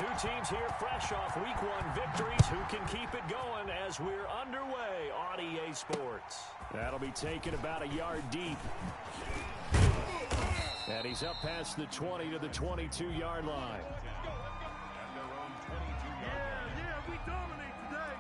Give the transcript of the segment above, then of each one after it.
Two teams here fresh off Week 1 victories. Who can keep it going as we're underway on EA Sports? That'll be taken about a yard deep. And he's up past the 20 to the 22-yard line. We dominate today.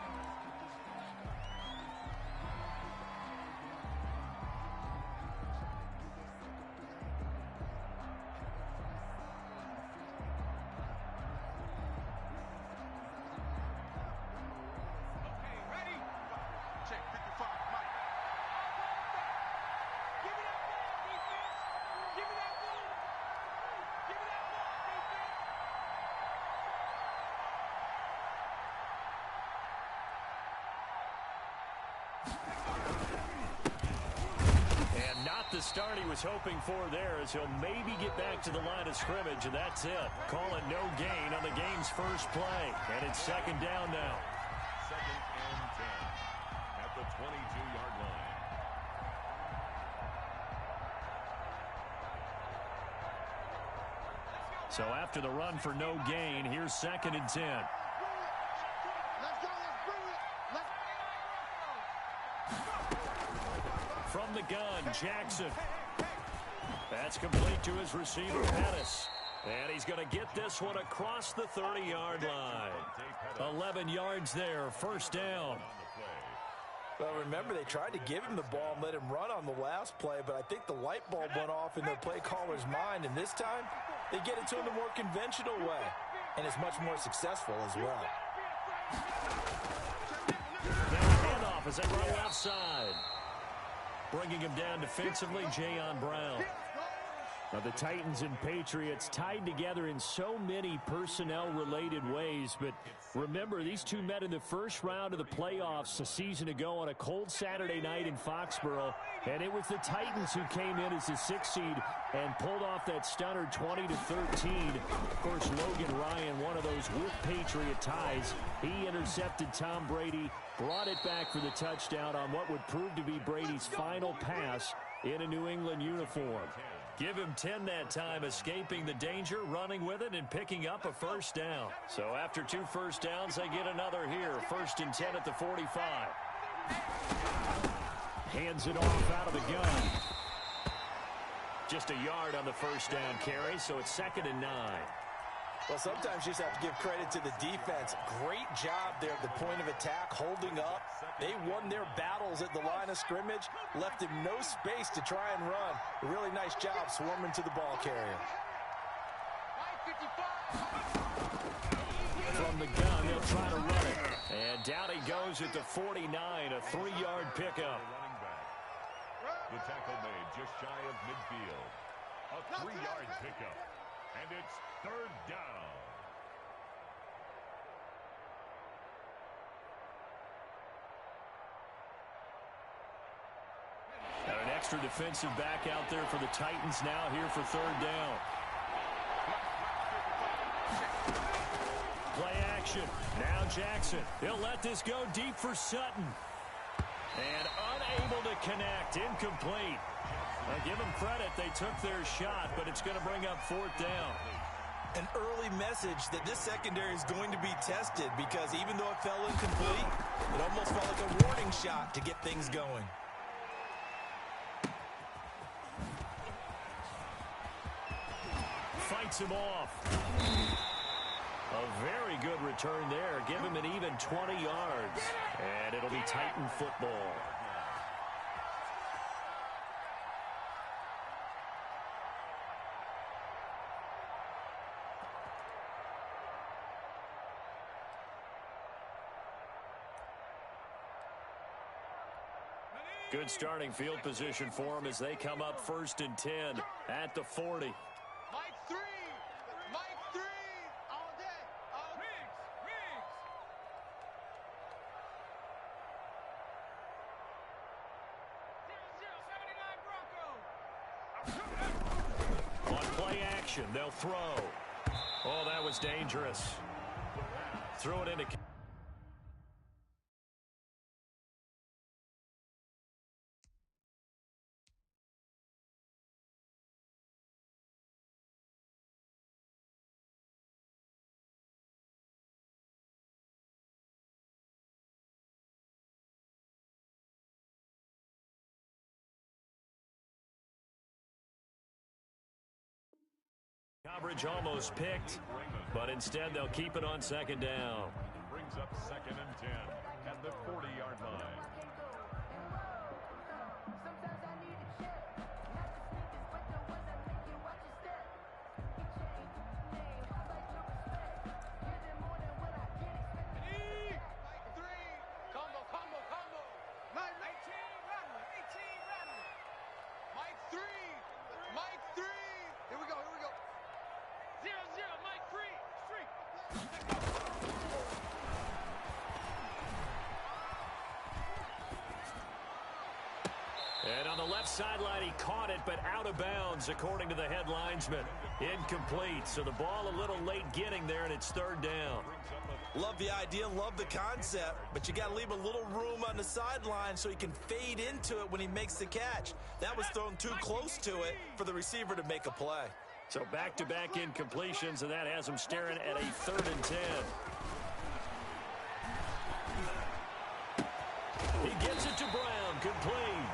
And not the start he was hoping for there, as he'll maybe get back to the line of scrimmage, and that's it. Call it no gain on the game's first play. And it's second down now. Second and 10 at the 22-yard line. So after the run for no gain, here's second and 10. From the gun, Jackson. That's complete to his receiver, Pettis. And he's going to get this one across the 30-yard line. 11 yards there, first down. Well, remember, they tried to give him the ball and let him run on the last play, but I think the light bulb went off in their play caller's mind, and this time they get it to him the more conventional way, and it's much more successful as well. Now the handoff as they run left side. Bringing him down defensively, Jayon Brown. Now the Titans and Patriots tied together in so many personnel-related ways, but remember, these two met in the first round of the playoffs a season ago on a cold Saturday night in Foxborough, and it was the Titans who came in as the 6th seed and pulled off that stunner 20-13. Of course, Logan Ryan, one of those with Patriot ties, he intercepted Tom Brady, brought it back for the touchdown on what would prove to be Brady's final pass in a New England uniform. Give him 10 that time, escaping the danger, running with it, and picking up a first down. So after 2 first downs, they get another here. First and 10 at the 45. Hands it off out of the gun. Just a yard on the first down carry, so it's second and 9. Well, sometimes you just have to give credit to the defense. Great job there at the point of attack, holding up. They won their battles at the line of scrimmage, left him no space to try and run. A really nice job swarming to the ball carrier. From the gun, they'll try to run it. And down he goes at the 49, a 3-yard pickup. The tackle made just shy of midfield. A 3-yard pickup. And it's third down. Got an extra defensive back out there for the Titans now here for third down. Play action. Now Jackson. He'll let this go deep for Sutton. And unable to connect. Incomplete. Now give them credit. They took their shot, but it's going to bring up fourth down. An early message that this secondary is going to be tested, because even though it fell incomplete, it almost felt like a warning shot to get things going. Fights him off. A very good return there. Give him an even 20 yards. And it'll be Titan football. Good starting field position for them as they come up first and 10 at the 40. Mike 3. Mike 3. All day. All Riggs. 0-0, 79 Broncos. On play action, they'll throw. Oh, that was dangerous. Throw it into Coverage almost picked, but instead they'll keep it on second down. Brings up 2nd and 10 at the 40-yard line. And on the left sideline, he caught it, but out of bounds, according to the head linesman. Incomplete, so the ball a little late getting there, and it's 3rd down. Love the idea, love the concept, but you got to leave a little room on the sideline so he can fade into it when he makes the catch. That was thrown too close to it for the receiver to make a play. So back-to-back incompletions, and that has him staring at a 3rd and 10. He gets it to Brown, complete.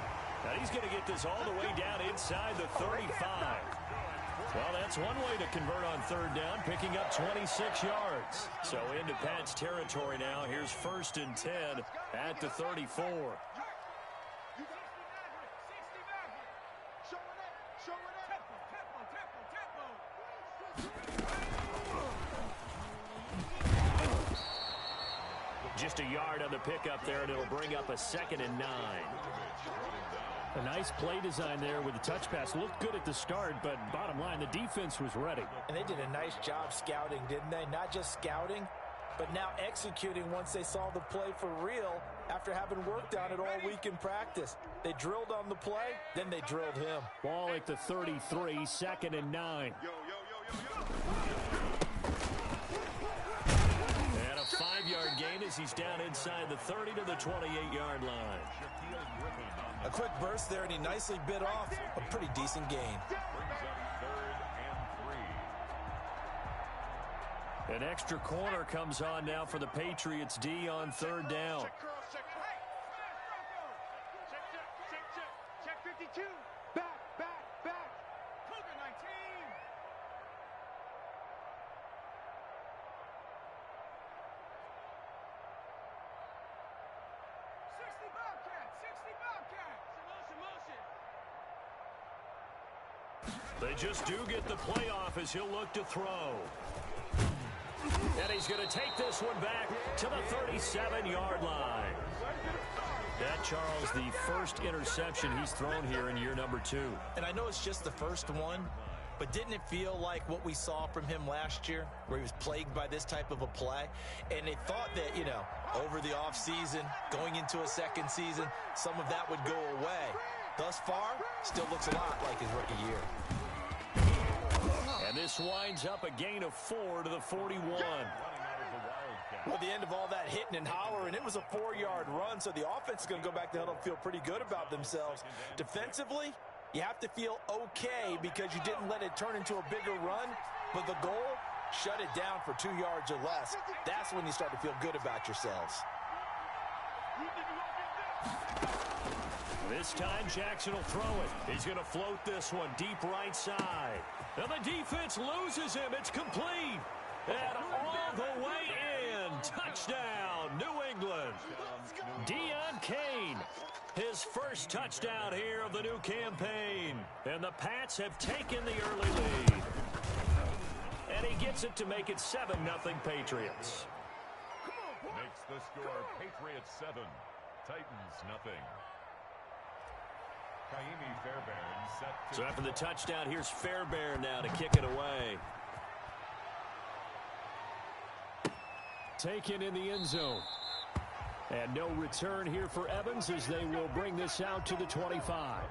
Now he's going to get this all the way down inside the 35. Well, that's one way to convert on 3rd down, picking up 26 yards. So into Pat's territory now. Here's 1st and 10 at the 34. Just a yard on the pickup there, and it'll bring up a 2nd and 9. A nice play design there with the touch pass. Looked good at the start, but bottom line, the defense was ready. And they did a nice job scouting, didn't they? Not just scouting, but now executing once they saw the play for real after having worked on it all week in practice. They drilled on the play, then they drilled him. Ball at the 33, 2nd and 9. And a 5-yard gain as he's down inside the 30 to the 28-yard line. A quick burst there, and he nicely bit off a pretty decent gain. An extra corner comes on now for the Patriots D on 3rd down. Check 52. Back. Cougar 19. 60 Bobcats. Motion. They just do get the play off as he'll look to throw. And he's going to take this one back to the 37-yard line. That, Charles, the first interception he's thrown here in year number 2. And I know it's just the first one, but didn't it feel like what we saw from him last year, where he was plagued by this type of a play? And they thought that, over the offseason, going into a second season, some of that would go away. Thus far, still looks a lot like his rookie year. And this winds up a gain of 4 to the 41. Well, at the end of all that hitting and hollering, it was a 4-yard run, so the offense is going to go back to huddle and feel pretty good about themselves. Defensively, you have to feel okay because you didn't let it turn into a bigger run, but the goal, shut it down for 2 yards or less. That's when you start to feel good about yourselves. This time, Jackson will throw it. He's going to float this one deep right side. And the defense loses him. It's complete. And all the way in. Touchdown, New England. Deion Kane, his first touchdown here of the new campaign. And the Pats have taken the early lead. And he gets it to make it 7-0 Patriots. Makes the score Patriots 7, Titans nothing. Set so after the touchdown, here's Fairbairn now to kick it away. Taken in the end zone. And no return here for Evans as they will bring this out to the 25.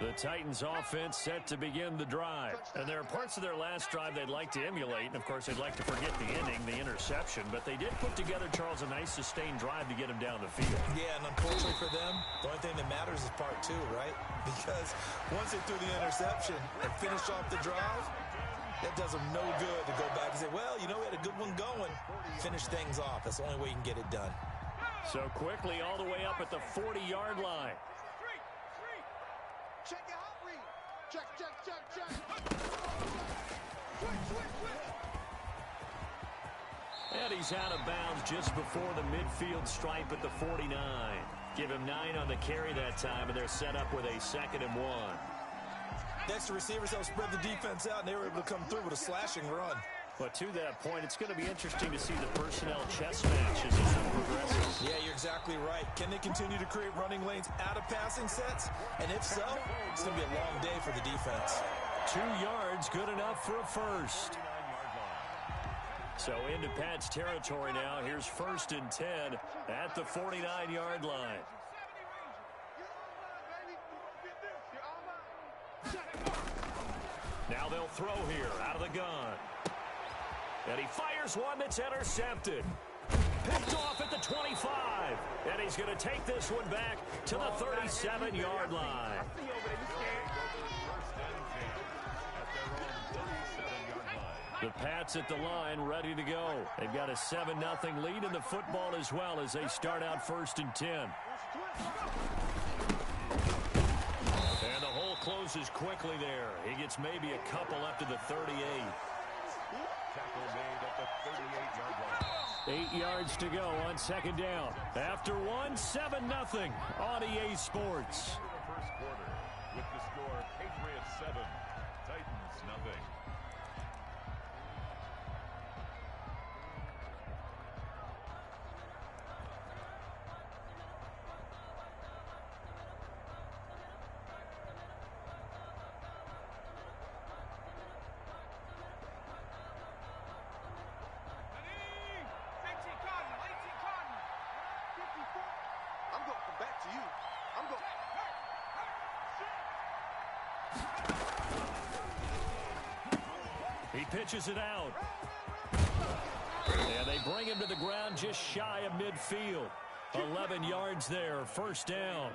The Titans offense set to begin the drive. And there are parts of their last drive they'd like to emulate. And, of course, they'd like to forget the ending, the interception. But they did put together, Charles, a nice sustained drive to get him down the field. Yeah, and unfortunately for them, the only thing that matters is part 2, right? Because once they threw the interception and finished off the drive, that does them no good to go back and say, well, finish things off. That's the only way you can get it done. So quickly all the way up at the 40-yard line. Check your hot read. Check. Switch. And he's out of bounds just before the midfield stripe at the 49. Give him 9 on the carry that time, and they're set up with a 2nd and 1. Next, the receivers help spread the defense out, and they were able to come through with a slashing run. But to that point, it's going to be interesting to see the personnel chess match as this one progresses. Yeah, you're exactly right. Can they continue to create running lanes out of passing sets? And if so, it's going to be a long day for the defense. 2 yards, good enough for a first. So into Pat's territory now. Here's 1st and 10 at the 49-yard line. Now they'll throw here out of the gun. And he fires one that's intercepted. Picked off at the 25. And he's going to take this one back to the 37-yard line. The Pats at the line ready to go. They've got a 7-0 lead in the football as well as they start out 1st and 10. And the hole closes quickly there. He gets maybe a couple up to the 38. Tackle made at the 38-yard line. 8 yards to go on 2nd down. After 1, 7-0 on EA Sports. First quarter with the score Patriots 7, Titans nothing. I'm going to come back to you. I'm going. He pitches it out. And they bring him to the ground just shy of midfield. 11 yards there, 1st down.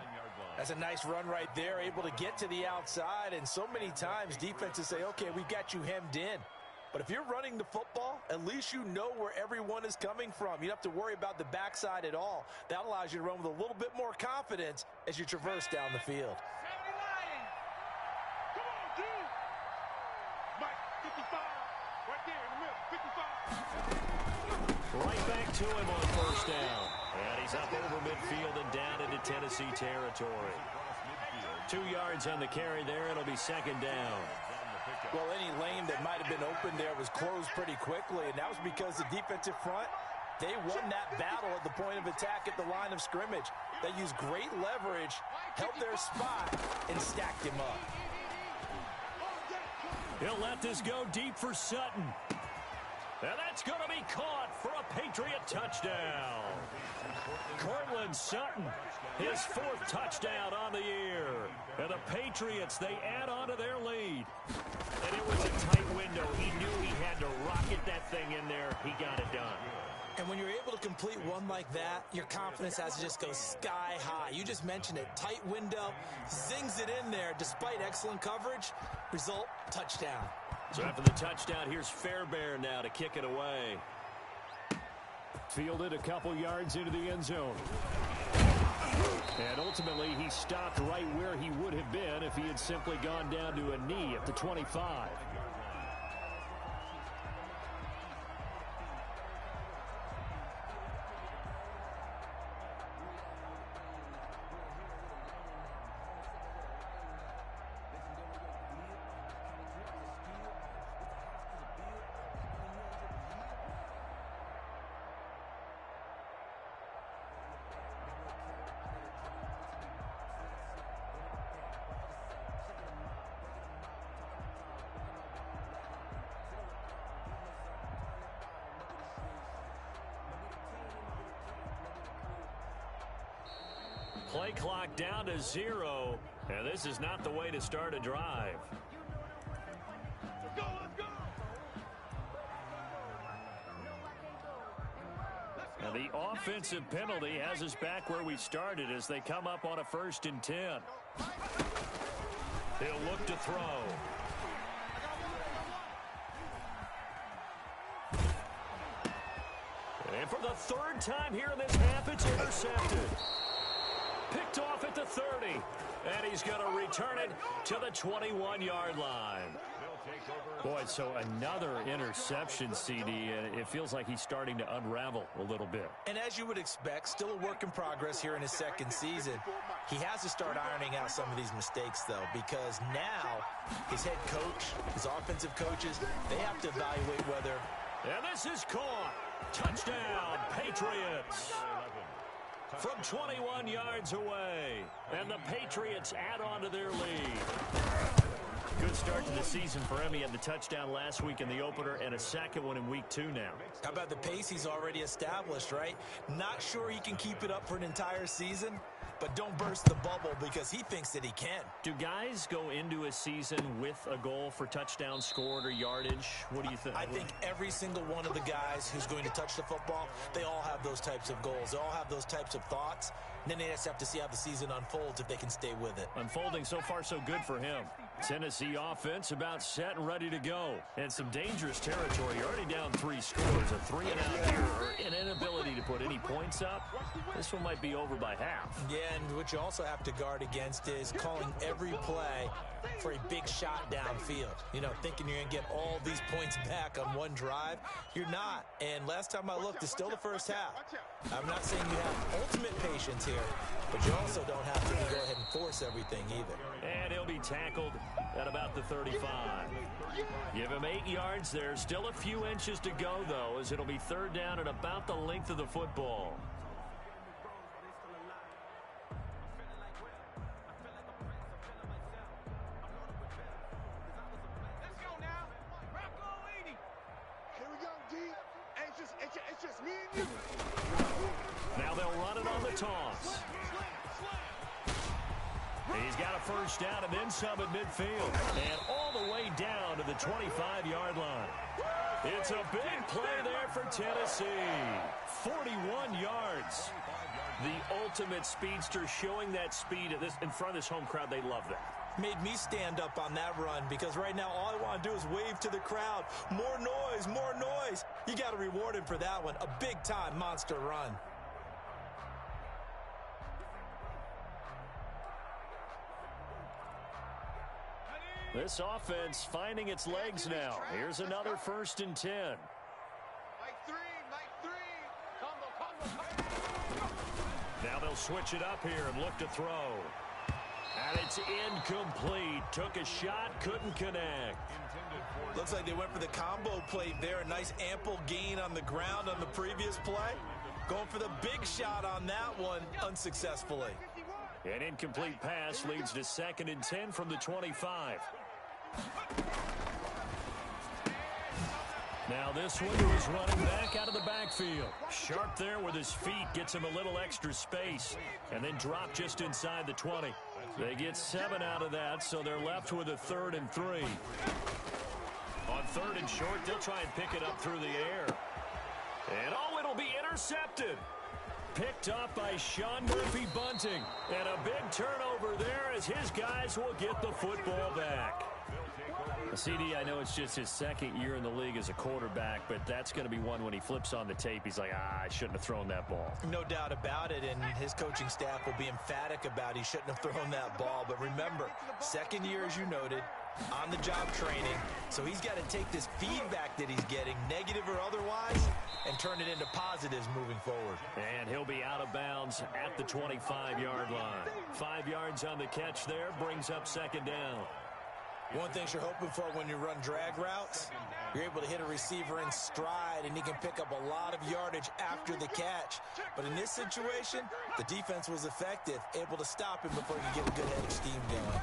That's a nice run right there, able to get to the outside. And so many times defenses say, okay, we've got you hemmed in. But if you're running the football, at least you know where everyone is coming from. You don't have to worry about the backside at all. That allows you to run with a little bit more confidence as you traverse down the field. Come on, dude. Mike, 55. Right there in the middle, 55. Right back to him on 1st down. And he's up over midfield and down into Tennessee territory. 2 yards on the carry there. It'll be 2nd down. Well, any lane that might have been open there was closed pretty quickly, and that was because the defensive front, they won that battle at the point of attack at the line of scrimmage. They used great leverage, held their spot, and stacked him up. He'll let this go deep for Sutton. And that's going to be caught for a Patriot touchdown. Cortland Sutton, his 4th touchdown on the year. And the Patriots, they add on to their lead. And it was a tight window. He knew he had to rocket that thing in there. He got it done. And when you're able to complete one like that, your confidence has to just go sky high. You just mentioned it. Tight window, zings it in there despite excellent coverage. Result, touchdown. So after the touchdown, here's Fairbairn now to kick it away. Fielded a couple yards into the end zone. And ultimately, he stopped right where he would have been if he had simply gone down to a knee at the 25. Play clock down to 0, and this is not the way to start a drive. Let's go, let's go. Now the offensive penalty has us back where we started as they come up on a 1st and 10. He'll look to throw. And for the third time here in this half, it's intercepted. Picked off at the 30. And he's going to return it to the 21-yard line. Boy, so another interception, CD, and it feels like he's starting to unravel a little bit. And as you would expect, still a work in progress here in his second season. He has to start ironing out some of these mistakes, though, because now his head coach, his offensive coaches, they have to evaluate whether... And this is caught. Touchdown, Patriots. From 21 yards away. And the Patriots add on to their lead. Good start to the season for him. He had the touchdown last week in the opener and a second one in week 2 now. How about the pace he's already established, right? Not sure he can keep it up for an entire season, but don't burst the bubble because he thinks that he can. Do guys go into a season with a goal for touchdown scored or yardage? What do you think? I think every single one of the guys who's going to touch the football, they all have those types of goals. They all have those types of thoughts. And then they just have to see how the season unfolds if they can stay with it. Unfolding so far so good for him. Tennessee offense about set and ready to go. And some dangerous territory. You're already down 3 scores. A 3-and-out here, or an inability to put any points up. This one might be over by half. Yeah, and what you also have to guard against is calling every play for a big shot downfield. You know, thinking you're going to get all these points back on one drive. You're not. And last time I looked, it's still the first half. I'm not saying you have ultimate patience here, but you also don't have to go ahead and force everything either. And he'll be tackled at about the 35. Give him 8 yards there. Still a few inches to go, though, as it'll be third down at about the length of the football. It's just me and you. Now they'll run it on the toss. He's got a first down and then some at midfield. And all the way down to the 25-yard line. It's a big play there for Tennessee. 41 yards. The ultimate speedster, showing that speed in front of this home crowd. They love that. Made me stand up on that run because right now all I want to do is wave to the crowd. More noise, more noise. You got to reward him for that one. A big-time monster run. This offense finding its legs now. Here's another 1st and 10. Mike 3. Combo. Now they'll switch it up here and look to throw. And it's incomplete. Took a shot, couldn't connect. Looks like they went for the combo play there. A nice ample gain on the ground on the previous play. Going for the big shot on that one unsuccessfully. An incomplete pass leads to 2nd and 10 from the 25. Now this one is running back out of the backfield. Sharp there with his feet, gets him a little extra space, and then drop just inside the 20. They get 7 out of that, so they're left with a 3rd and 3. On 3rd and short, they'll try and pick it up through the air. And it'll be intercepted. Picked up by Sean Murphy Bunting. And a big turnover there as his guys will get the football back. CD, I know it's just his 2nd year in the league as a quarterback, but that's going to be one when he flips on the tape. He's like, I shouldn't have thrown that ball. No doubt about it, and his coaching staff will be emphatic about he shouldn't have thrown that ball. But remember, 2nd year, as you noted, on-the-job training. So he's got to take this feedback that he's getting, negative or otherwise, and turn it into positives moving forward. And he'll be out of bounds at the 25-yard line. 5 yards on the catch there, brings up 2nd down. One thing you're hoping for when you run drag routes, you're able to hit a receiver in stride, and he can pick up a lot of yardage after the catch. But in this situation, the defense was effective, able to stop him before he could get a good head of steam going.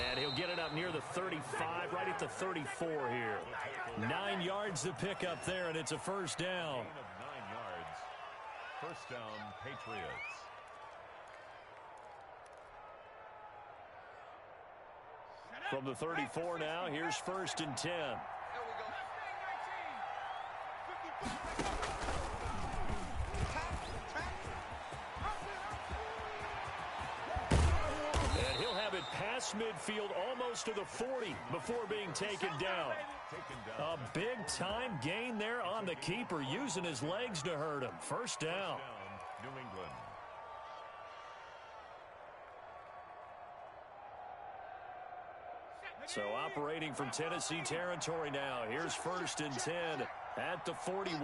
And he'll get it up near the 35, right at the 34 here. 9 yards to pick up there, and it's a 1st down. 9 yards. 1st down, Patriots. From the 34 now, here's 1st and 10. And he'll have it pass across midfield almost to the 40 before being taken down. A big-time gain there on the keeper, using his legs to hurt him. First down. New England. So operating from Tennessee territory now. Here's 1st and 10 at the 41.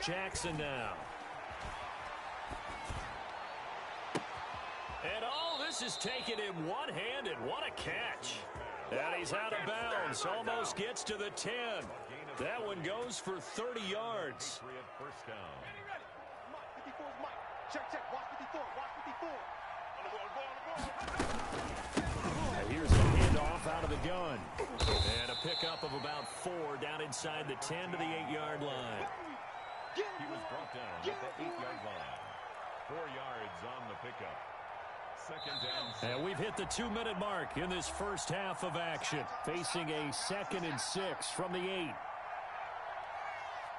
Jackson now. And all this is taken in one-handed. What a catch. And he's out of bounds. Almost gets to the 10. That one goes for 30 yards. First down. Check. Watch 54. And here's a handoff out of the gun. And a pickup of about 4 down inside the 10 to the 8-yard line. He was brought down at the 8-yard line. 4 yards on the pickup. Second down. And we've hit the 2-minute mark in this first half of action. Facing a 2nd and 6 from the 8.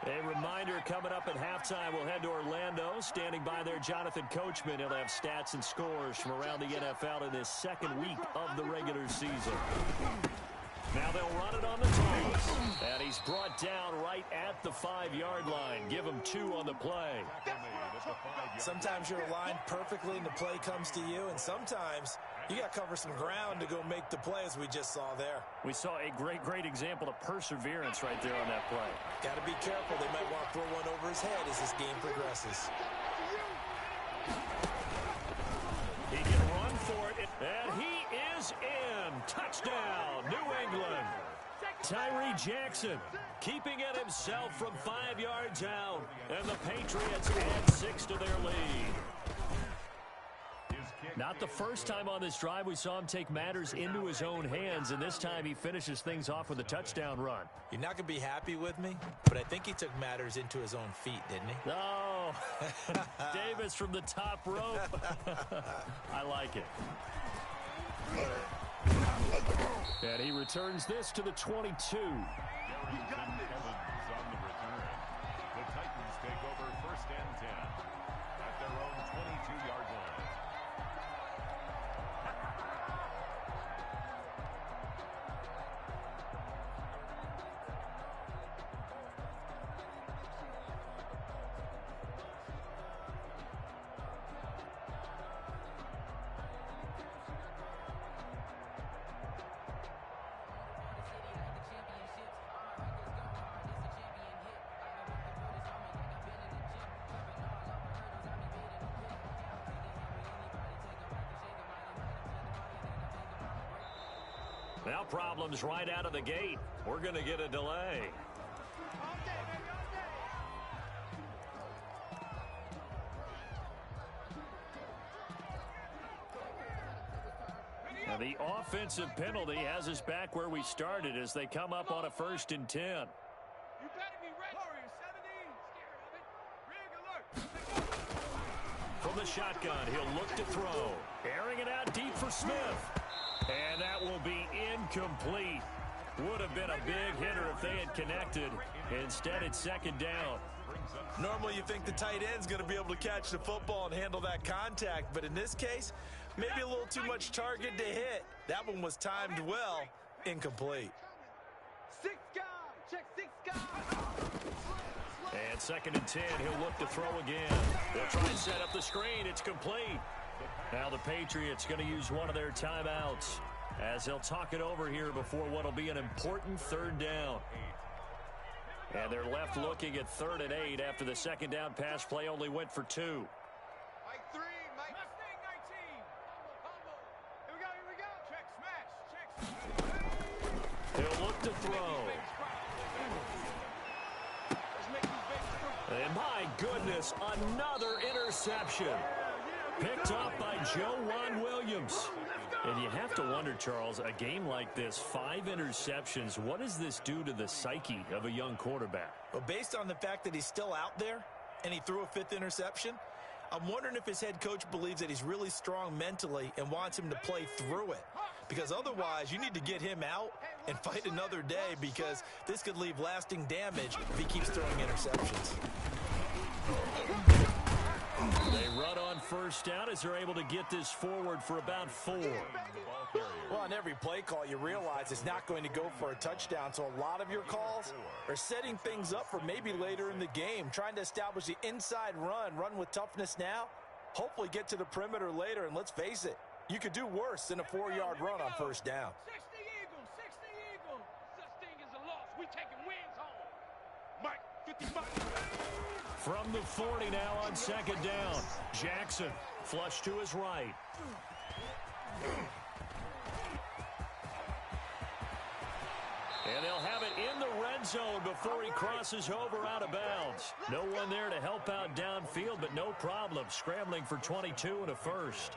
A reminder, coming up at halftime, we'll head to Orlando. Standing by there, Jonathan Coachman. He'll have stats and scores from around the NFL in this second week of the regular season. Now they'll run it on the toss. And he's brought down right at the 5-yard line. Give him 2 on the play. Sometimes you're aligned perfectly and the play comes to you, and sometimes you got to cover some ground to go make the play, as we just saw there. We saw a great example of perseverance right there on that play. Got to be careful. They might want to throw one over his head as this game progresses. He can run for it, and he is in. Touchdown, New England. Tyree Jackson keeping it himself from 5 yards out, and the Patriots add 6 to their lead. Not the first time on this drive we saw him take matters into his own hands, and this time he finishes things off with a touchdown run. You're not going to be happy with me, but I think he took matters into his own feet, didn't he? Oh, Davis from the top rope. I like it. And he returns this to the 22. Evans on the return. The Titans take over 1st and 10 at their own 22-yard line. Now problems right out of the gate. We're going to get a delay. Now the offensive penalty has us back where we started as they come up on a 1st and 10. You better be ready. Warriors 17. Scared of it. Rig alert. From the shotgun, he'll look to throw. Airing it out deep for Smith. And that will be incomplete. Would have been a big hitter if they had connected. Instead, it's 2nd down. Normally you think the tight end's going to be able to catch the football and handle that contact, but in this case, maybe a little too much target to hit. That one was timed well. Incomplete. 6 guys. Check 6 guys. And 2nd and 10, he'll look to throw again. They'll try and set up the screen. It's complete. Now the Patriots going to use one of their timeouts as they'll talk it over here before what will be an important 3rd down. And they're left looking at 3rd and 8 after the 2nd down pass play only went for 2. Mike 3, Mike. Mustang 19. Here we go. Check, smash. Check. He'll look to throw. And my goodness, another interception. Picked off by Joejuan Williams. And you have to wonder, Charles, a game like this, 5 interceptions, what does this do to the psyche of a young quarterback? Well, based on the fact that he's still out there and he threw a 5th interception, I'm wondering if his head coach believes that he's really strong mentally and wants him to play through it. Because otherwise, you need to get him out and fight another day, because this could leave lasting damage if he keeps throwing interceptions. They run on first down as they're able to get this forward for about 4. Well, on every play call, you realize it's not going to go for a touchdown, so a lot of your calls are setting things up for maybe later in the game, trying to establish the inside run with toughness now, hopefully get to the perimeter later, and let's face it, you could do worse than a 4-yard run on first down. 60 Eagles, 60 Eagles. Such thing as a loss. We taking wins home. Mike, 55. From the 40 now on second down. Jackson flush to his right. And they'll have it in the red zone before he crosses over out of bounds. No one there to help out downfield, but no problem. Scrambling for 22 and a first.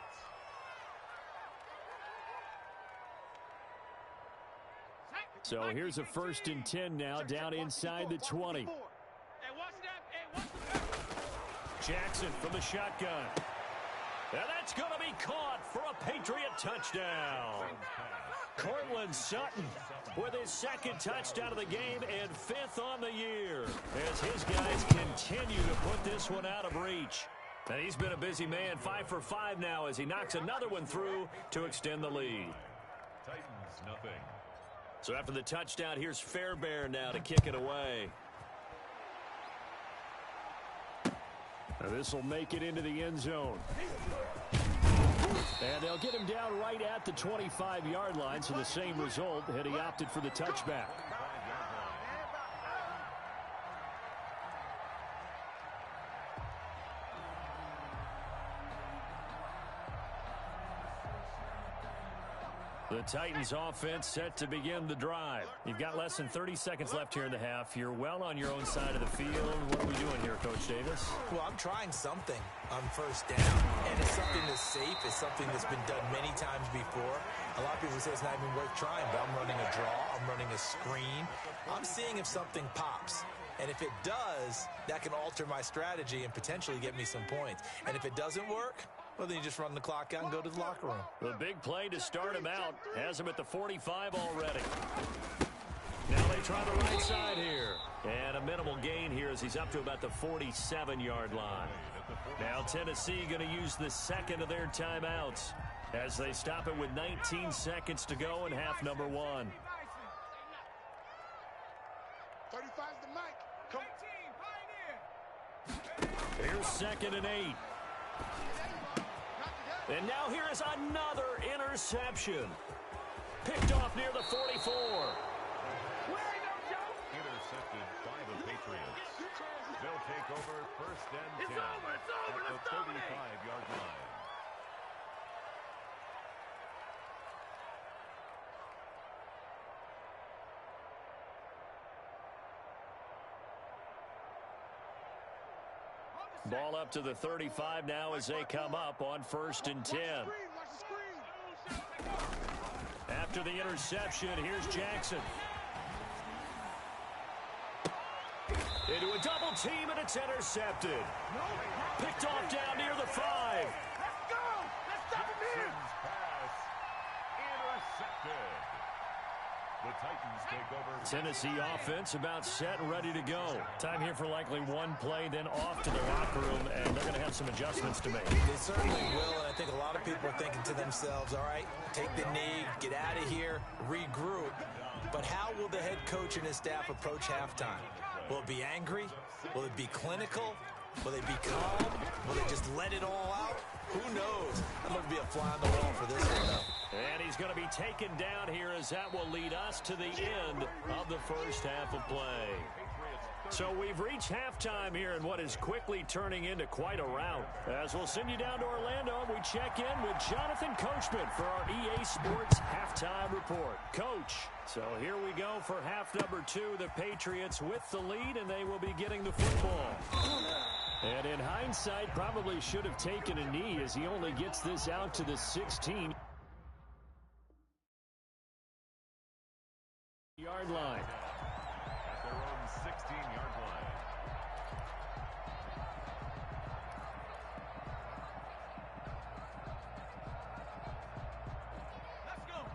So here's a 1st and 10 now down inside the 20. Jackson from the shotgun. And that's going to be caught for a Patriot touchdown. Cortland Sutton with his 2nd touchdown of the game and 5th on the year as his guys continue to put this one out of reach. And he's been a busy man, 5 for 5 now as he knocks another one through to extend the lead. Titans, nothing. So after the touchdown, here's Fairbairn now to kick it away. Now this will make it into the end zone. And they'll get him down right at the 25-yard line, so the same result had he opted for the touchback. The Titans offense set to begin the drive. You've got less than 30 seconds left here in the half. You're well on your own side of the field. What are we doing here, Coach Davis? Well, I'm trying something on first down, and it's something that's safe. It's something that's been done many times before. A lot of people say it's not even worth trying, but I'm running a draw. I'm running a screen. I'm seeing if something pops. And if it does, that can alter my strategy and potentially get me some points. And if it doesn't work, well, then you just run the clock out and go to the locker room. The big play to start him out has him at the 45 already. Now they try the right side here. And a minimal gain here as he's up to about the 47-yard line. Now Tennessee going to use the 2nd of their timeouts as they stop it with 19 seconds to go in half number 1. 35's the mic. Come. Here's 2nd and 8. And now here is another interception. Picked off near the 44. Intercepted by the Patriots. They'll take over 1st and 10 at the 35-yard line. Ball up to the 35 now as they come up on 1st and 10. After the interception, here's Jackson. Into a double team, and it's intercepted. Picked off down near the 5. Let's go. Let's stop him here. Pass intercepted. The Titans take over. Tennessee offense about set and ready to go. Time here for likely one play, then off to the locker room, and they're going to have some adjustments to make. They certainly will, and I think a lot of people are thinking to themselves, all right, take the knee, get out of here, regroup. But how will the head coach and his staff approach halftime? Will it be angry? Will it be clinical? Will they be calm? Will they just let it all out? Who knows? I'm going to be a fly on the wall for this one, though. And he's going to be taken down here as that will lead us to the end of the first half of play. So we've reached halftime here in what is quickly turning into quite a rout. As we'll send you down to Orlando, we check in with Jonathan Coachman for our EA Sports Halftime Report. Coach, so here we go for half number 2. The Patriots with the lead, and they will be getting the football. And in hindsight, probably should have taken a knee as he only gets this out to the 16-yard line. At their own 16-yard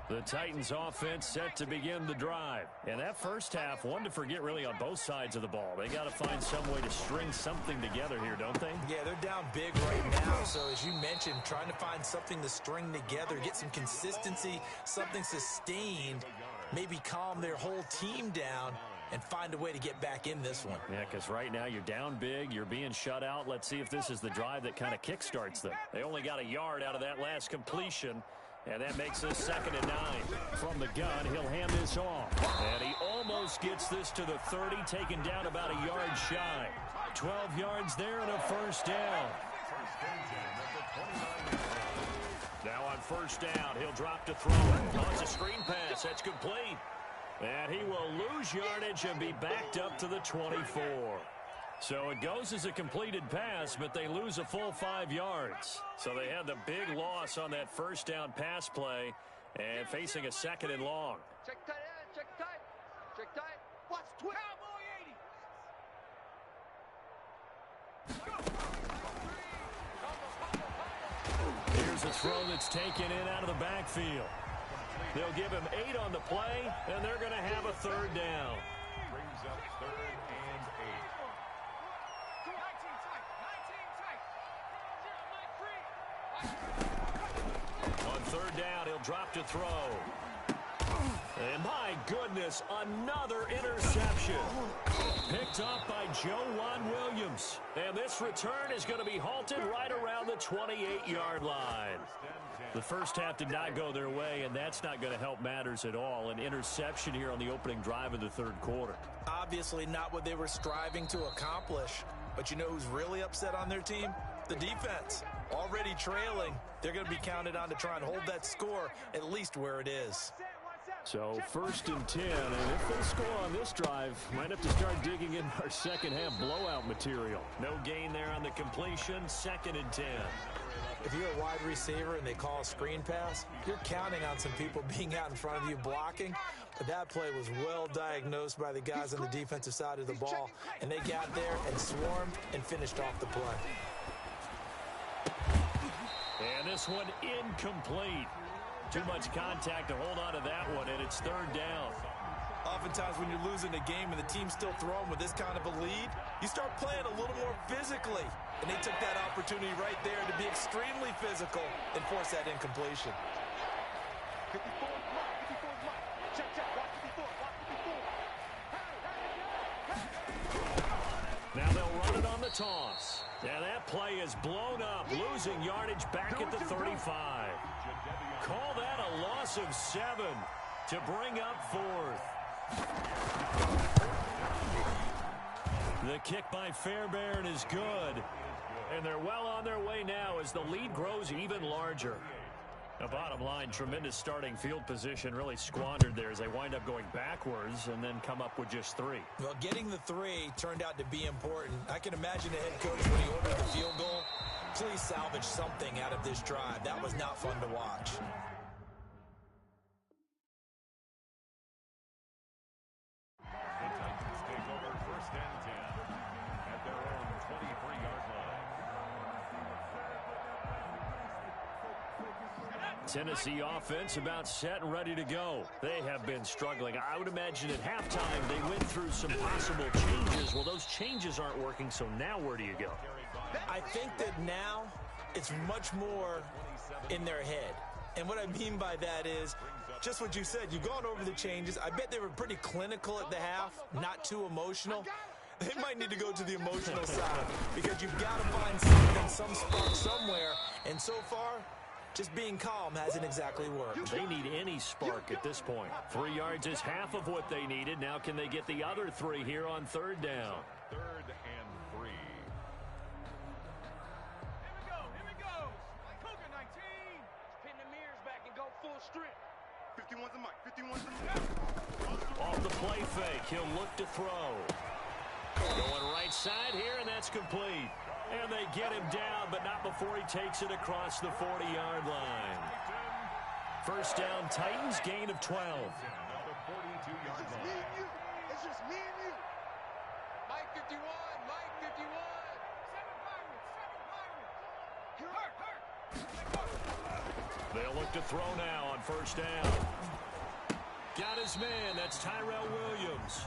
line. The Titans offense set to begin the drive. And that first half, one to forget really on both sides of the ball. They got to find some way to string something together here, don't they? Yeah, they're down big right now. So as you mentioned, trying to find something to string together, get some consistency, something sustained, maybe calm their whole team down and find a way to get back in this one. Yeah, because right now you're down big, you're being shut out. Let's see if this is the drive that kind of kickstarts them. They only got a yard out of that last completion, and that makes this 2nd and 9. From the gun, he'll hand this off. And he almost gets this to the 30, taken down about a yard shy. 12 yards there and a first down. Now on first down, he'll drop to throw. Oh, it's a screen pass. That's complete. And he will lose yardage and be backed up to the 24. So it goes as a completed pass, but they lose a full 5 yards. So they had the big loss on that first down pass play and facing a 2nd and long. Check tight end, check tight. Check tight. Watch twist. Cowboy 80. Here's a throw that's taken in out of the backfield. They'll give him 8 on the play, and they're going to have a 3rd down. Brings up 3rd and 19 tight. 19 tight. On 3rd down, he'll drop to throw. And my goodness, another interception. Picked up by Joejuan Williams. And this return is going to be halted right around the 28-yard line. The first half did not go their way, and that's not going to help matters at all. An interception here on the opening drive of the 3rd quarter. Obviously not what they were striving to accomplish. But you know who's really upset on their team? The defense. Already trailing. They're going to be counted on to try and hold that score at least where it is. So 1st and 10, and if they score on this drive, might have to start digging in our second half blowout material. No gain there on the completion, 2nd and 10. If you're a wide receiver and they call a screen pass, you're counting on some people being out in front of you blocking. But that play was well diagnosed by the guys on the defensive side of the ball, and they got there and swarmed and finished off the play. And this one incomplete. Too much contact to hold on to that one, and it's 3rd down. Oftentimes when you're losing a game and the team's still throwing with this kind of a lead, you start playing a little more physically. And they took that opportunity right there to be extremely physical and force that incompletion. 54 mark, 54 mark. Check, check, watch 54, watch 54. Now they'll run it on the toss. And that play is blown up, losing yardage back at the 35. Call that a loss of 7 to bring up 4th. The kick by Fairbairn is good. And they're well on their way now as the lead grows even larger. The bottom line, tremendous starting field position, really squandered there as they wind up going backwards and then come up with just 3. Well, getting the 3 turned out to be important. I can imagine the head coach when he ordered the field goal. Please salvage something out of this drive. That was not fun to watch. Tennessee offense about set and ready to go. They have been struggling. I would imagine at halftime they went through some possible changes. Well, those changes aren't working, so now where do you go? I think that now it's much more in their head. And what I mean by that is just what you said. You've gone over the changes. I bet they were pretty clinical at the half, not too emotional. They might need to go to the emotional side because you've got to find something, some spark somewhere. And so far, just being calm hasn't exactly worked. They need any spark at this point. 3 yards is half of what they needed. Now can they get the other 3 here on 3rd down? 3rd and 3. Here we go, here we go. Cougar 19. Pin the mirrors back and go full strip. 51's the mic, 51's the mic. Off the play fake, he'll look to throw. Going right side here, and that's complete. And they get him down, but not before he takes it across the 40-yard line. First down, Titans, gain of 12. It's just me and you. It's just me and you. Mike 51, Mike 51. 7 Pirates, 7 Pirates. Hurt. They'll look to throw now on first down. Got his man. That's Tyrell Williams.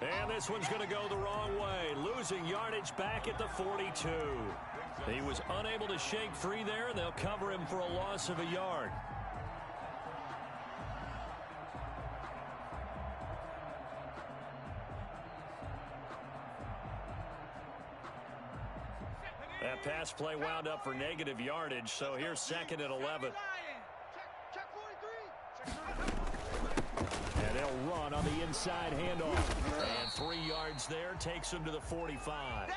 And this one's going to go the wrong way. Losing yardage back at the 42. He was unable to shake free there, and they'll cover him for a loss of a yard. That pass play wound up for negative yardage, so here's second and 11. And they'll run on the inside handoff. And 3 yards there takes him to the 45.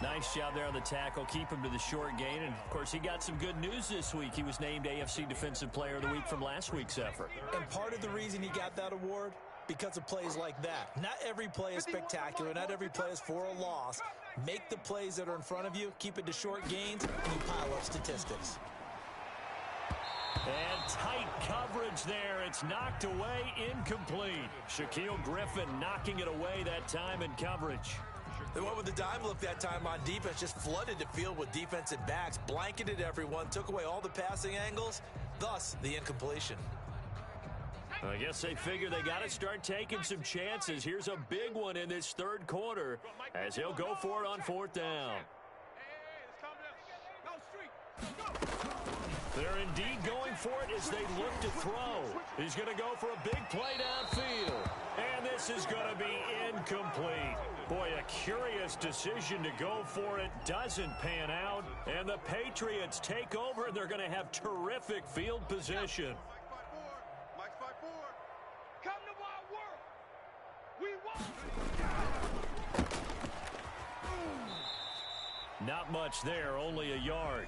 Nice job there on the tackle. Keep him to the short gain. And, of course, he got some good news this week. He was named AFC Defensive Player of the Week from last week's effort. And part of the reason he got that award, because of plays like that. Not every play is spectacular. Not every play is for a loss. Make the plays that are in front of you. Keep it to short gains, and you pile up statistics. And tight coverage there. It's knocked away, incomplete. Shaquille Griffin knocking it away that time in coverage. They went with the dime look that time on defense, just flooded the field with defensive backs, blanketed everyone, took away all the passing angles, thus the incompletion. I guess they figure they got to start taking some chances. Here's a big one in this third quarter as he'll go for it on fourth down. They're indeed going for it as they look to throw. He's going to go for a big play downfield. And this is going to be incomplete. Boy, a curious decision to go for it. Doesn't pan out. And the Patriots take over, and they're going to have terrific field position. Come to our world. We won't. Not much there, only a yard.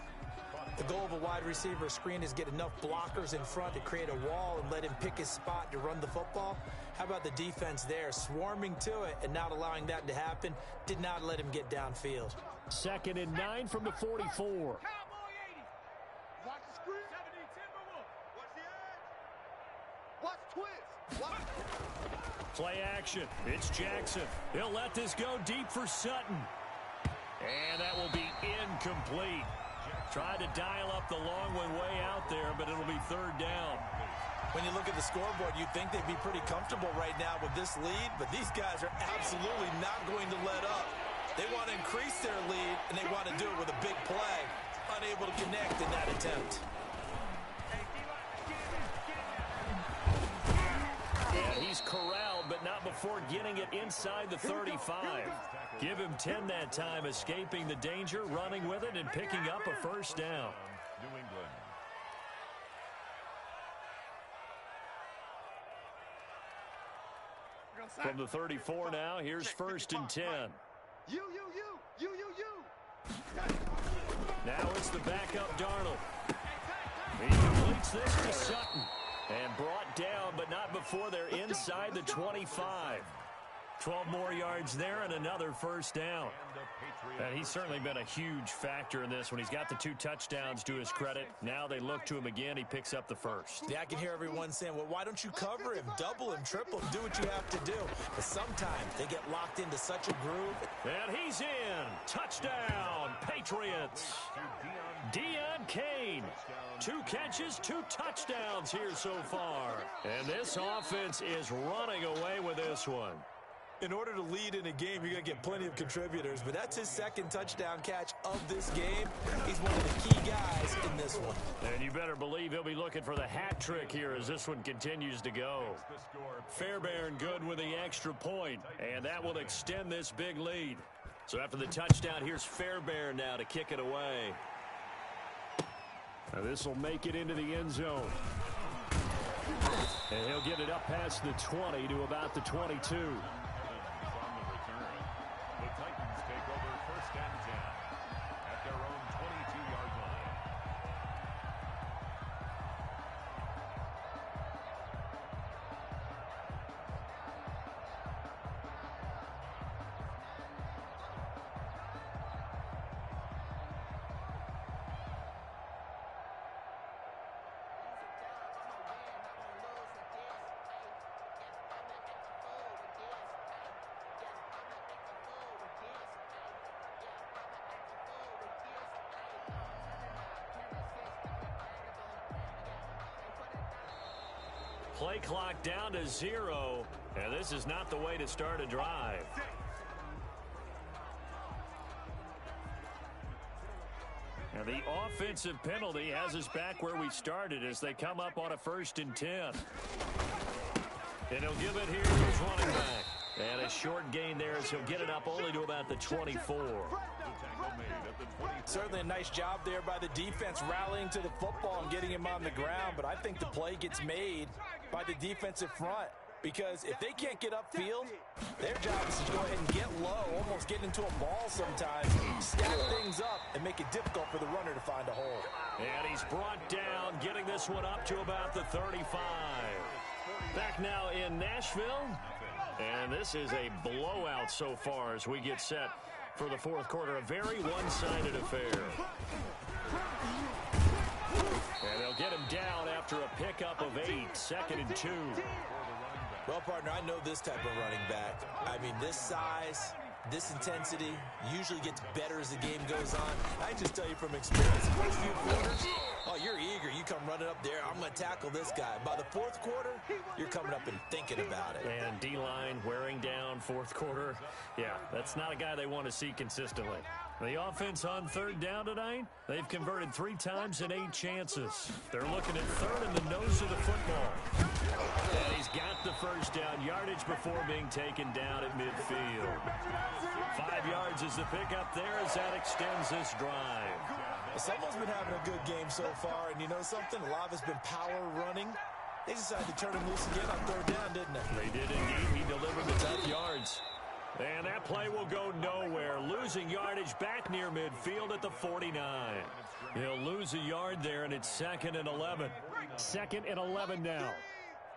The goal of a wide receiver screen is get enough blockers in front to create a wall and let him pick his spot to run the football. How about the defense there, swarming to it and not allowing that to happen? Did not let him get downfield. 2nd and 9 from the 44. Cowboy 80. Watch the screen. 70 Timberwolves. Watch the edge. Watch twist. Play action. It's Jackson. He'll let this go deep for Sutton. And that will be incomplete. Tried to dial up the long one way out there, but it'll be third down. When you look at the scoreboard, you'd think they'd be pretty comfortable right now with this lead, but these guys are absolutely not going to let up. They want to increase their lead, and they want to do it with a big play. Unable to connect in that attempt. And he's corralled, but not before getting it inside the 35. Give him 10 that time, escaping the danger, running with it, and picking up a first down. New England. From the 34 now, here's 1st and 10. You. Now it's the backup Darnold. He completes this to Sutton. And brought down, but not before they're inside the 25. 12 more yards there and another first down. And he's certainly been a huge factor in this when he's got the 2 touchdowns to his credit. Now they look to him again. He picks up the first. Yeah, I can hear everyone saying, well, why don't you cover him, double him, triple him, do what you have to do. But sometimes they get locked into such a groove. And he's in. Touchdown, Patriots. Deion Kane. 2 catches, 2 touchdowns here so far. And this offense is running away with this one. In order to lead in a game, you're going to get plenty of contributors, but that's his 2nd touchdown catch of this game. He's one of the key guys in this one. And you better believe he'll be looking for the hat trick here as this one continues to go. Fairbairn good with the extra point, and that will extend this big lead. So after the touchdown, here's Fairbairn now to kick it away. Now this will make it into the end zone. And he'll get it up past the 20 to about the 22. The Titans take over 1st and 10 at their own 22-yard line. Play clock down to 0, and this is not the way to start a drive. And the offensive penalty has us back where we started as they come up on a 1st and 10. And he'll give it here to his running back. And a short gain there as he'll get it up only to about the 24. Certainly a nice job there by the defense rallying to the football and getting him on the ground. But I think the play gets made by the defensive front. Because if they can't get upfield, their job is to go ahead and get low, almost get into a ball sometimes, stack things up, and make it difficult for the runner to find a hole. And he's brought down, getting this one up to about the 35. Back now in Nashville. And this is a blowout so far as we get set for the 4th quarter. A very one-sided affair. And they'll get him down after a pickup of 8, 2nd and 2. Well, partner, I know this type of running back. I mean, this size, this intensity usually gets better as the game goes on. I just tell you from experience, the first few quarters, oh, you're eager. You come running up there, I'm going to tackle this guy. By the 4th quarter, you're coming up and thinking about it. And D-line wearing down 4th quarter. Yeah, that's not a guy they want to see consistently. The offense on 3rd down tonight, they've converted 3 times in 8 chances. They're looking at 3rd in the nose of the football. And he's got the 1st down yardage before being taken down at midfield. 5 yards is the pickup there as that extends this drive. Someone's been having a good game so far, and you know something? A lot of it's been power running. They decided to turn him loose again on 3rd down, didn't they? They did indeed. He delivered the 10 yards. And that play will go nowhere. Losing yardage back near midfield at the 49. He'll lose a yard there, and it's 2nd and 11. 2nd and 11 now.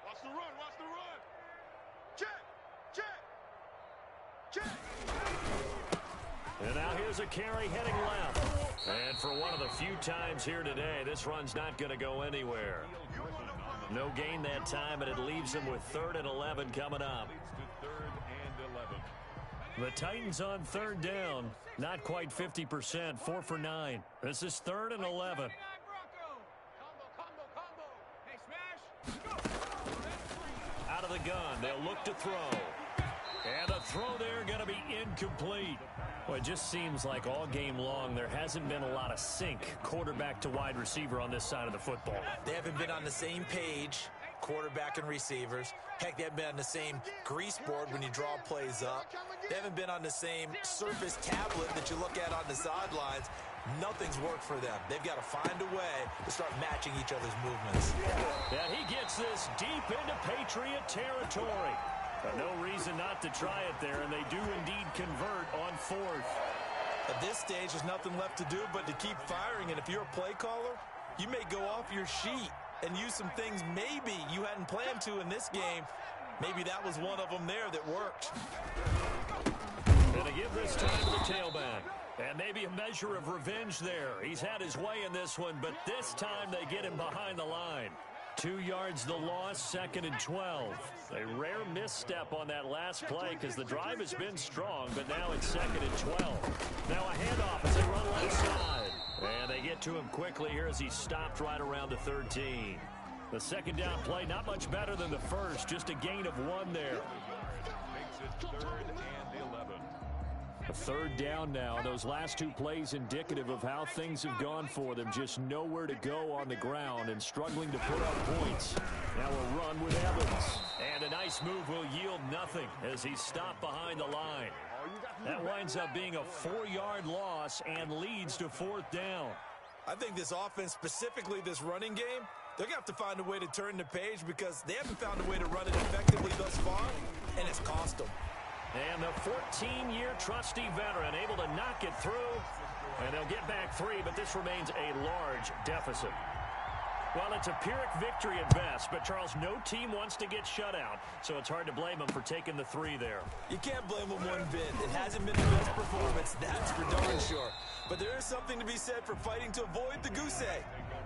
Watch the run, watch the run. Check, check, check. And now here's a carry heading left. And for one of the few times here today, this run's not going to go anywhere. No gain that time, and it leaves them with 3rd and 11 coming up. The Titans on 3rd down, not quite 50%, 4 for 9. This is 3rd and 11. Out of the gun, they'll look to throw. And the throw there going to be incomplete. Well, it just seems like all game long there hasn't been a lot of sync quarterback to wide receiver on this side of the football. They haven't been on the same page, quarterback and receivers. Heck, they haven't been on the same grease board when you draw plays up. They haven't been on the same surface tablet that you look at on the sidelines. Nothing's worked for them. They've got to find a way to start matching each other's movements. And he gets this deep into Patriot territory. But no reason not to try it there, and they do indeed convert on 4th. At this stage, there's nothing left to do but to keep firing, and if you're a play caller, you may go off your sheet and use some things maybe you hadn't planned to in this game. Maybe that was one of them there that worked. And to give this time to the tailback. And maybe a measure of revenge there. He's had his way in this one, but this time they get him behind the line. 2 yards the loss, 2nd and 12. A rare misstep on that last play because the drive has been strong, but now it's 2nd and 12. Now a handoff as they run left side. And they get to him quickly here as he stopped right around the 13. The 2nd down play, not much better than the first, just a gain of 1 there. Makes it 3rd and 11. A 3rd down now. Those last 2 plays indicative of how things have gone for them. Just nowhere to go on the ground and struggling to put up points. Now a run with Evans. And a nice move will yield nothing as he's stopped behind the line. That winds up being a 4-yard loss and leads to 4th down. I think this offense, specifically this running game, they're going to have to find a way to turn the page because they haven't found a way to run it effectively thus far, and it's cost them. And the 14-year trusty veteran able to knock it through. And they'll get back 3, but this remains a large deficit. Well, it's a Pyrrhic victory at best, but Charles, no team wants to get shut out, so it's hard to blame them for taking the 3 there. You can't blame them one bit. It hasn't been the best performance, that's for darn sure. But there is something to be said for fighting to avoid the goose egg,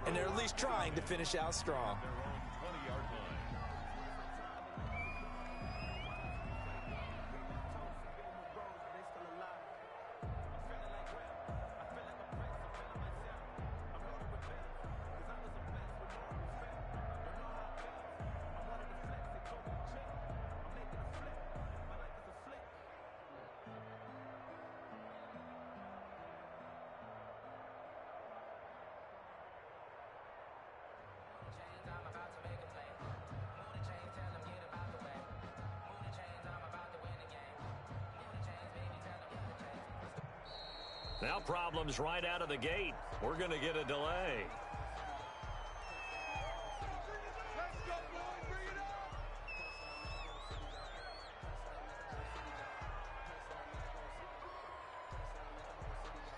and they're at least trying to finish out strong. Now problems right out of the gate. We're going to get a delay.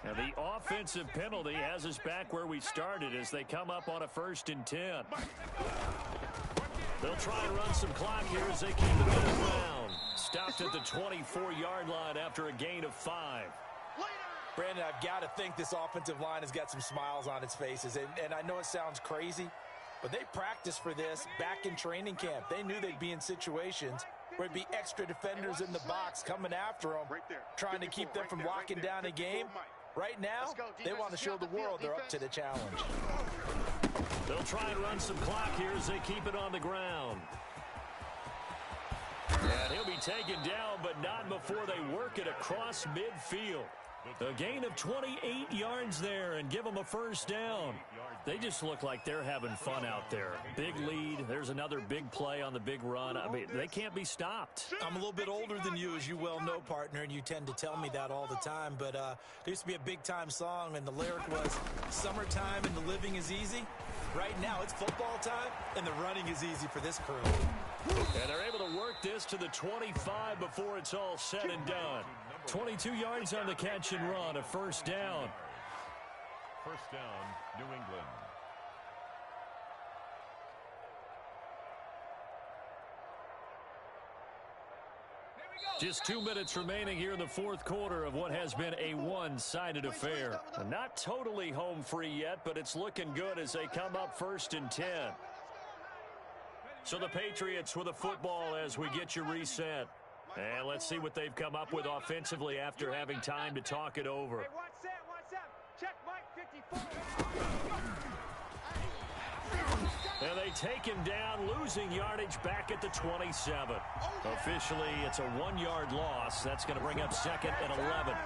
And the offensive penalty has us back where we started as they come up on a 1st and 10. They'll try and run some clock here as they keep it on the ground. Stopped at the 24-yard line after a gain of 5. Brandon, I've got to think this offensive line has got some smiles on its faces. And I know it sounds crazy, but they practiced for this back in training camp. They knew they'd be in situations where it'd be extra defenders in the box coming after them, trying to keep them from locking down a game. Right now, they want to show the world they're up to the challenge. They'll try and run some clock here as they keep it on the ground. And he'll be taken down, but not before they work it across midfield. A gain of 28 yards there and give them a 1st down. They just look like they're having fun out there. Big lead. There's another big play on the big run. I mean, they can't be stopped. I'm a little bit older than you, as you well know, partner, and you tend to tell me that all the time. But there used to be a big-time song, and the lyric was, "Summertime and the living is easy." Right now, it's football time, and the running is easy for this crew. And they're able to work this to the 25 before it's all said and done. 22 yards on the catch and run, a 1st down. 1st down, New England. Just 2 minutes remaining here in the 4th quarter of what has been a one-sided affair. Not totally home free yet, but it's looking good as they come up 1st and 10. So the Patriots with a football as we get you reset. And let's see what they've come up with offensively after having time to talk it over. Hey, watch that. Check Mike 54. And they take him down, losing yardage back at the 27. Officially, it's a 1-yard loss. That's going to bring up 2nd and 11.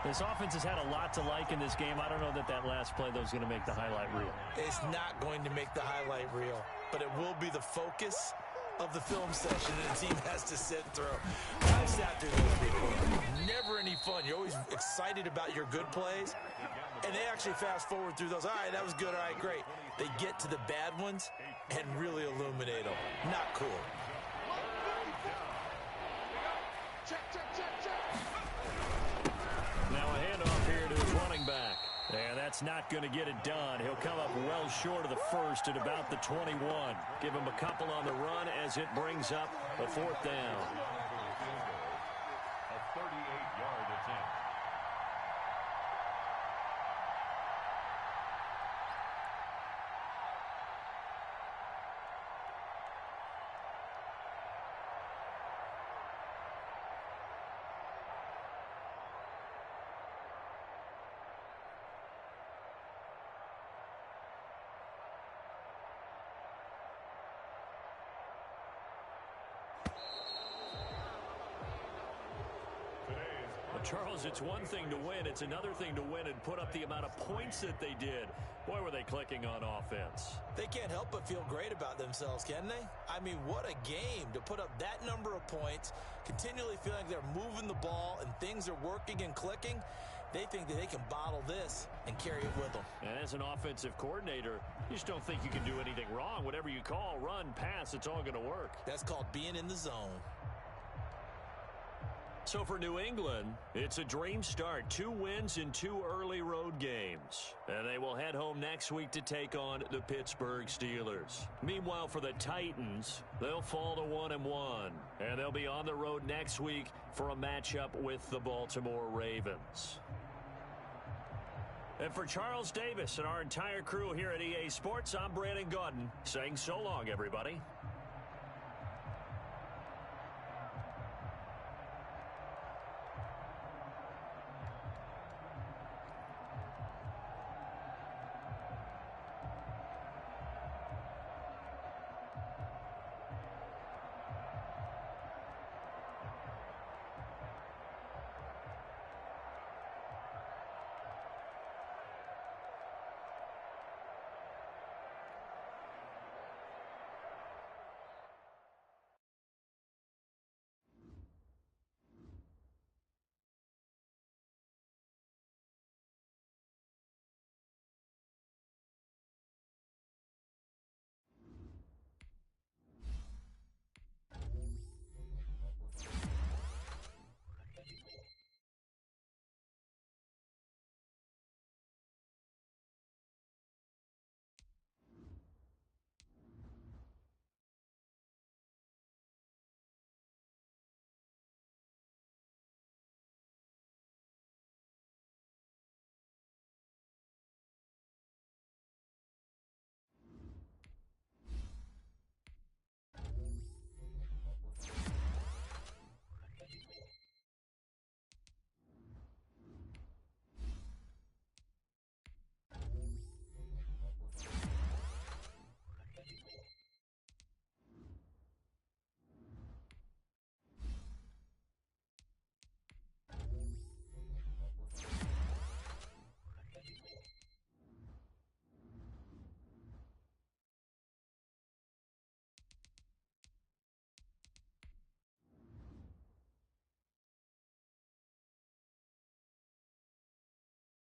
This offense has had a lot to like in this game. I don't know that last play, though, is going to make the highlight reel. It's not going to make the highlight reel, but it will be the focus of the film session that the team has to sit through. I've sat through those before. Never any fun. You're always excited about your good plays, and they actually fast forward through those. All right, that was good. All right, great. They get to the bad ones and really illuminate them. Not cool. Now a handoff here to his running back. And that's not going to get it done. He'll come up well short of the 1st at about the 21. Give him a couple on the run as it brings up a 4th down. A 38-yard attempt. Charles, it's one thing to win. It's another thing to win and put up the amount of points that they did. Boy, were they clicking on offense. They can't help but feel great about themselves, can they? I mean, what a game to put up that number of points, continually feeling like they're moving the ball and things are working and clicking. They think that they can bottle this and carry it with them. And as an offensive coordinator, you just don't think you can do anything wrong. Whatever you call, run, pass, it's all going to work. That's called being in the zone. So for New England, it's a dream start. 2 wins in 2 early road games. And they will head home next week to take on the Pittsburgh Steelers. Meanwhile, for the Titans, they'll fall to 1-1. And they'll be on the road next week for a matchup with the Baltimore Ravens. And for Charles Davis and our entire crew here at EA Sports, I'm Brandon Gaudin saying so long, everybody.